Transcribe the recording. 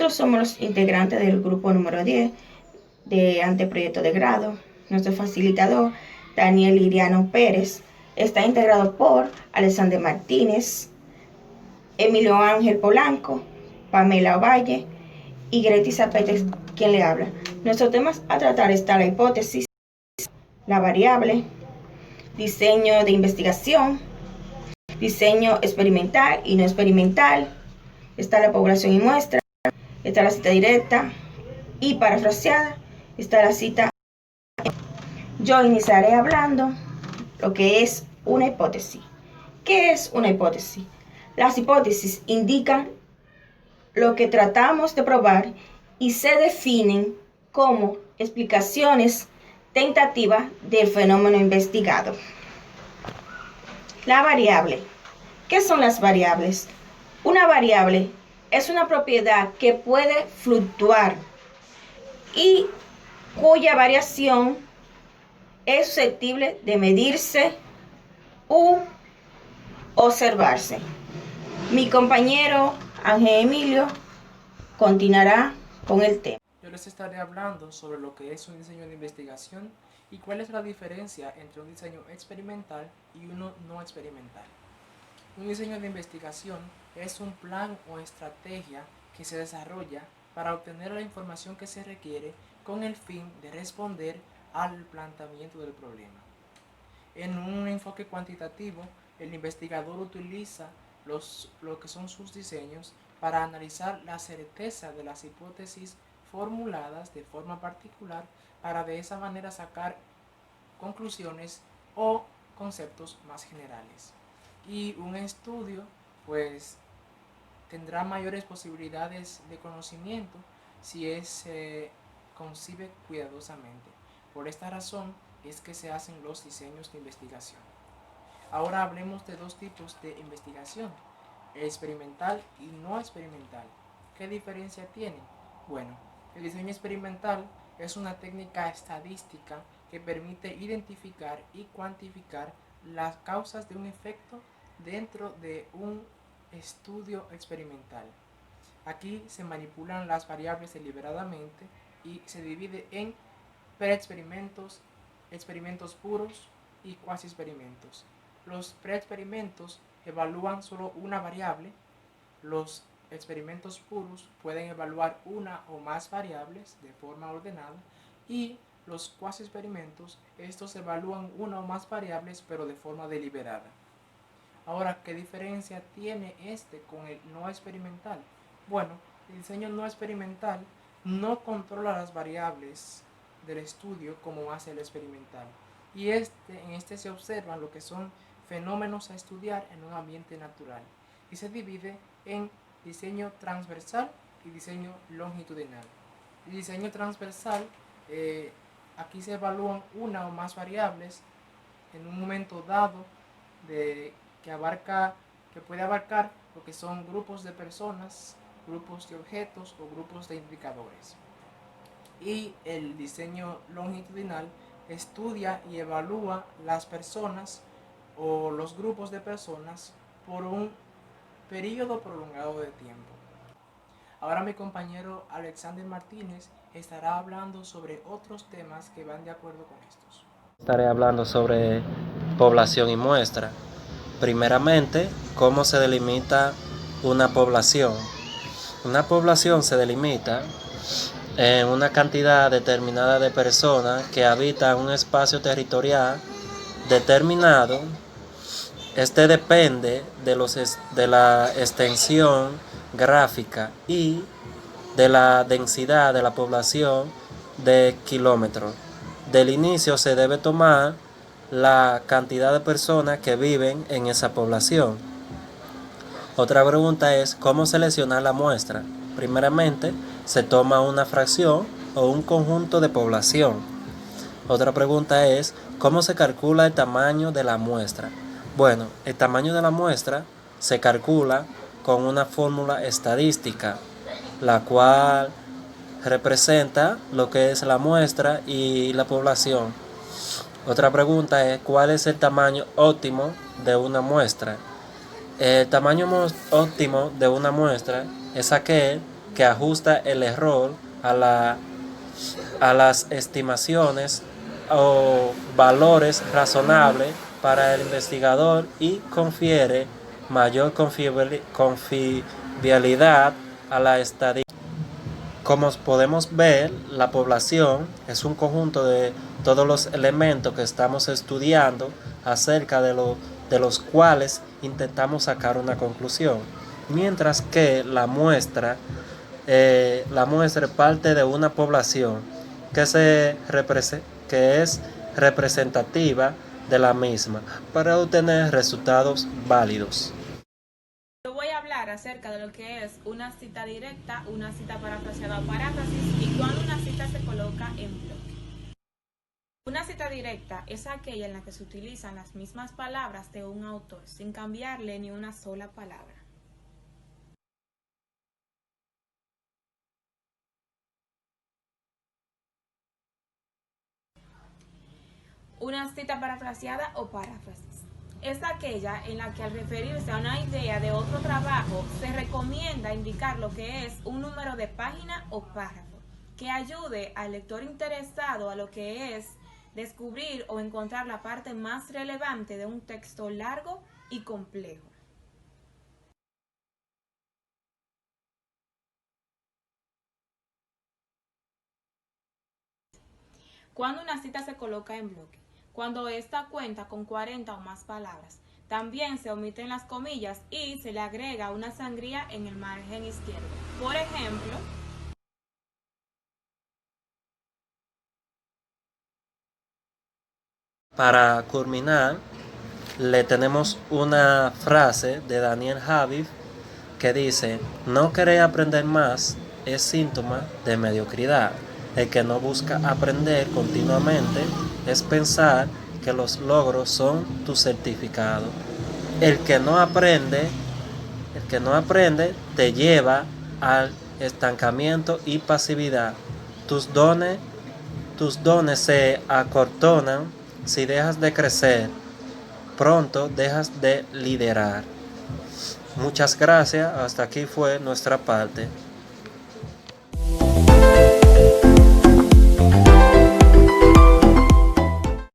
Nosotros somos los integrantes del grupo número 10 de anteproyecto de grado. Nuestro facilitador, Daniel Iriano Pérez, está integrado por Alexander Martínez, Emilio Ángel Polanco, Pamela Ovalle y Greti Zapetes, quien le habla. Nuestros temas a tratar está la hipótesis, la variable, diseño de investigación, diseño experimental y no experimental, está la población y muestra, está la cita directa y parafraseada, está la cita. Yo iniciaré hablando lo que es una hipótesis. ¿Qué es una hipótesis? Las hipótesis indican lo que tratamos de probar y se definen como explicaciones tentativas del fenómeno investigado. La variable. ¿Qué son las variables? Una variable es una propiedad que puede fluctuar y cuya variación es susceptible de medirse u observarse. Mi compañero Ángel Emilio continuará con el tema. Yo les estaré hablando sobre lo que es un diseño de investigación y cuál es la diferencia entre un diseño experimental y uno no experimental. Un diseño de investigación es un plan o estrategia que se desarrolla para obtener la información que se requiere con el fin de responder al planteamiento del problema. En un enfoque cuantitativo, el investigador utiliza lo que son sus diseños para analizar la certeza de las hipótesis formuladas de forma particular para de esa manera sacar conclusiones o conceptos más generales. Y un estudio pues tendrá mayores posibilidades de conocimiento si se concibe cuidadosamente. Por esta razón es que se hacen los diseños de investigación. Ahora hablemos de dos tipos de investigación, experimental y no experimental. ¿Qué diferencia tienen? Bueno, el diseño experimental es una técnica estadística que permite identificar y cuantificar las causas de un efecto dentro de un estudio experimental. Aquí se manipulan las variables deliberadamente y se divide en preexperimentos, experimentos puros y cuasi experimentos. Los preexperimentos evalúan solo una variable, los experimentos puros pueden evaluar una o más variables de forma ordenada y los cuasi experimentos, estos evalúan una o más variables pero de forma deliberada. Ahora, ¿qué diferencia tiene este con el no experimental? Bueno, el diseño no experimental no controla las variables del estudio como hace el experimental. Y en este se observan lo que son fenómenos a estudiar en un ambiente natural. Y se divide en diseño transversal y diseño longitudinal. El diseño transversal, aquí se evalúan una o más variables en un momento dado que puede abarcar lo que son grupos de personas, grupos de objetos o grupos de indicadores. Y el diseño longitudinal estudia y evalúa las personas o los grupos de personas por un periodo prolongado de tiempo. Ahora mi compañero Alexander Martínez estará hablando sobre otros temas que van de acuerdo con estos. Estaré hablando sobre población y muestra. Primeramente, cómo se delimita una población. Una población se delimita en una cantidad determinada de personas que habitan un espacio territorial determinado. Este depende de la extensión gráfica y de la densidad de la población de kilómetros. Del inicio se debe tomar la cantidad de personas que viven en esa población. Otra pregunta es cómo seleccionar la muestra. Primeramente, se toma una fracción o un conjunto de población. Otra pregunta es cómo se calcula el tamaño de la muestra. Bueno, el tamaño de la muestra se calcula con una fórmula estadística, la cual representa lo que es la muestra y la población. Otra pregunta es ¿cuál es el tamaño óptimo de una muestra? El tamaño óptimo de una muestra es aquel que ajusta el error a las estimaciones o valores razonables para el investigador y confiere mayor confiabilidad a la estadística. Como podemos ver, la población es un conjunto de todos los elementos que estamos estudiando acerca de los cuales intentamos sacar una conclusión, mientras que la muestra parte de una población que es representativa de la misma para obtener resultados válidos. Yo voy a hablar acerca de lo que es una cita directa, una cita parafraseada o paráfrasis y cuando una cita se coloca en bloque. Una cita directa es aquella en la que se utilizan las mismas palabras de un autor sin cambiarle ni una sola palabra. Una cita parafraseada o paráfrasis es aquella en la que al referirse a una idea de otro trabajo se recomienda indicar lo que es un número de página o párrafo que ayude al lector interesado a lo que es descubrir o encontrar la parte más relevante de un texto largo y complejo. Cuando una cita se coloca en bloque, cuando ésta cuenta con 40 o más palabras, también se omiten las comillas y se le agrega una sangría en el margen izquierdo. Por ejemplo, para culminar, le tenemos una frase de Daniel Habib que dice: no querer aprender más es síntoma de mediocridad. El que no busca aprender continuamente es pensar que los logros son tu certificado. El que no aprende te lleva al estancamiento y pasividad. Tus dones se acortonan si dejas de crecer. Pronto dejas de liderar. Muchas gracias. Hasta aquí fue nuestra parte.